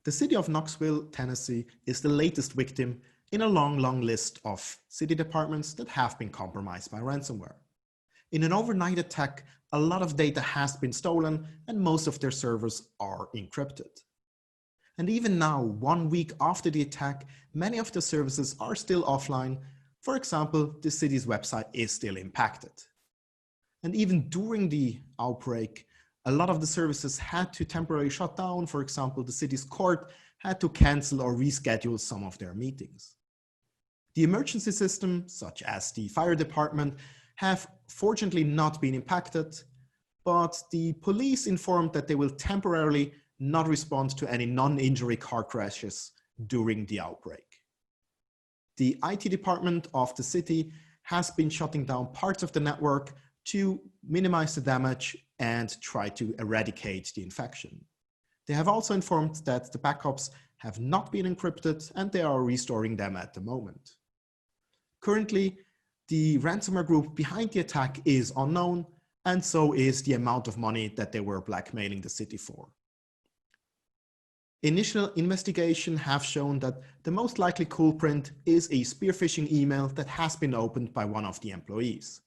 The city of Knoxville, Tennessee is the latest victim in a long list of city departments that have been compromised by ransomware. In an overnight attack, a lot of data has been stolen and most of their servers are encrypted. And even now, 1 week after the attack, many of the services are still offline. For example, the city's website is still impacted. And even during the outbreak, a lot of the services had to temporarily shut down. For example, the city's court had to cancel or reschedule some of their meetings. The emergency systems, such as the fire department, have fortunately not been impacted, but the police informed that they will temporarily not respond to any non-injury car crashes during the outbreak. The IT department of the city has been shutting down parts of the network to minimize the damage and try to eradicate the infection. They have also informed that the backups have not been encrypted and they are restoring them at the moment. Currently, the ransomware group behind the attack is unknown, and so is the amount of money that they were blackmailing the city for. Initial investigation have shown that the most likely culprit is a spear phishing email that has been opened by one of the employees.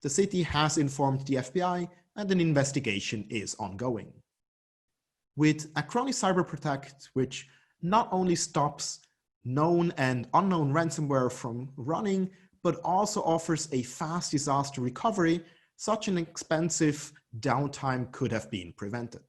The city has informed the FBI and an investigation is ongoing. With Acronis Cyber Protect, which not only stops known and unknown ransomware from running, but also offers a fast disaster recovery, such an expensive downtime could have been prevented.